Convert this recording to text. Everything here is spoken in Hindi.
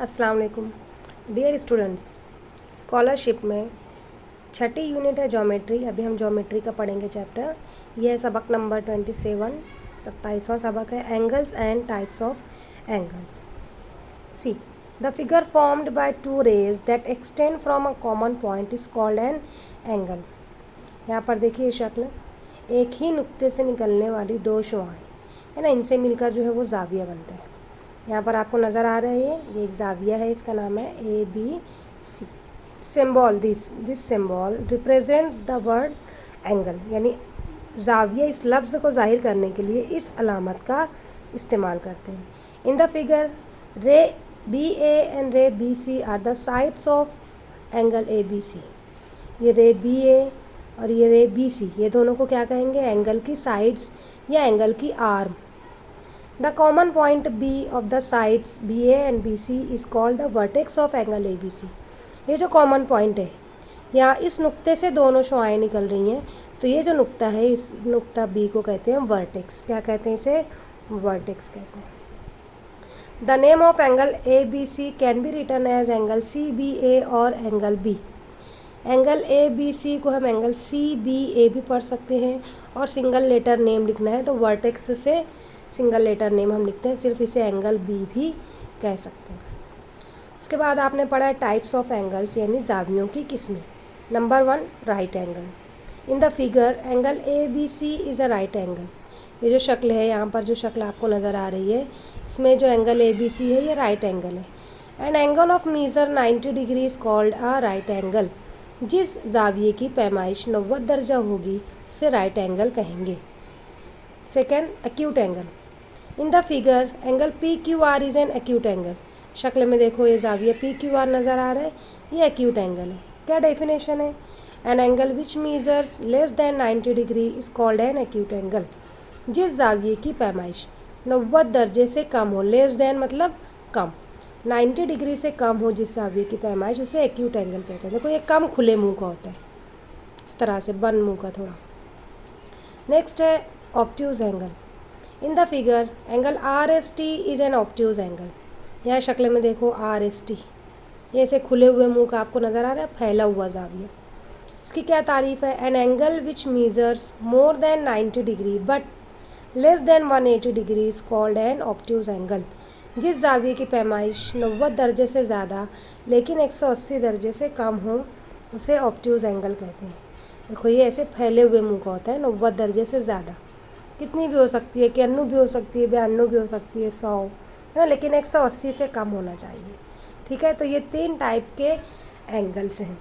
अस्सलाम वालेकुम डियर स्टूडेंट्स। स्कॉलरशिप में छठी यूनिट है ज्योमेट्री। अभी हम ज्योमेट्री का पढ़ेंगे चैप्टर। यह है सबक नंबर 27, 27वां सबक है, angles and types of angles. See the figure formed by two rays that extend from a common point is called an angle. यहाँ पर देखिए शक्ल, एक ही नुक्ते से निकलने वाली दो शुआएँ है ना, इनसे मिलकर जो है वो जाविया बनता है। यहाँ पर आपको नज़र आ रहा है ये एक जाविया है, इसका नाम है ABC। Symbol this symbol represents the word angle, यानी जाविया इस लफ्ज़ को जाहिर करने के लिए इस अलामत का इस्तेमाल करते हैं। In the figure ray BA and ray BC are the sides of angle ABC। ये रे BA और ये रे BC, ये दोनों को क्या कहेंगे? एंगल की साइड्स या एंगल की arm. The common point B of the sides BA and BC is called the vertex of angle ABC। ये जो कॉमन पॉइंट है, यहाँ इस नुक्ते से दोनों शुआएँ निकल रही हैं, तो ये जो नुक्ता है, इस नुक्ता B को कहते हैं वर्टेक्स। क्या कहते हैं इसे? वर्टेक्स कहते हैं। The name of angle ABC can be written as angle CBA और एंगल B। एंगल ABC को हम एंगल CBA भी पढ़ सकते हैं, और सिंगल लेटर नेम लिखना है तो वर्टेक्स से सिंगल लेटर नेम हम लिखते हैं, सिर्फ इसे एंगल B भी कह सकते हैं। उसके बाद आपने पढ़ा है टाइप्स ऑफ एंगल्स, यानी जावियों की किस्में। Number 1, right angle. In the figure angle ABC is a right angle. ये जो शक्ल है, यहाँ पर जो शक्ल आपको नज़र आ रही है, इसमें जो एंगल ABC है ये राइट एंगल है। And angle of measure 90 degree is called a right angle. जिस जाविये की पैमाइश 90 दर्जा होगी उसे राइट एंगल कहेंगे। Second, acute angle. In the figure angle PQR is an acute angle. शक्ल में देखो ये जाविया PQR नज़र आ रहा है, ये एक्यूट एंगल है। क्या डेफिनेशन है? An angle which measures less than 90 degree is called an acute angle. जिस जाविये की पैमाइश 90 दर्जे से कम हो, लेस दैन मतलब कम, 90 डिग्री से कम हो जिस जाविये की पैमाइश, उसे एक्यूट एंगल कहते हैं। देखो ये कम खुले मुंह का होता है, इस तरह से बंद मुंह का थोड़ा। नेक्स्ट है obtuse angle. In the figure angle RST is an obtuse angle. यहाँ शक्ल में देखो RST, ये ऐसे खुले हुए मुंह का आपको नज़र आ रहा है, फैला हुआ जाविया। इसकी क्या तारीफ है? An angle which measures more than 90 degree but less than 180 degree is called an obtuse angle. जिस जाविये की पैमाइश 90 दर्जे से ज़्यादा लेकिन 180 दर्जे से कम हो उसे ऑब्ट्यूज एंगल कहते हैं। देखो ये ऐसे फैले हुए मुंह का होता है, 90 दर्जे से ज़्यादा, कितनी भी हो सकती है, 91 भी हो सकती है, 92 भी हो सकती है, 100 है ना, लेकिन 180 से कम होना चाहिए। ठीक है, तो ये 3 टाइप के एंगल्स हैं।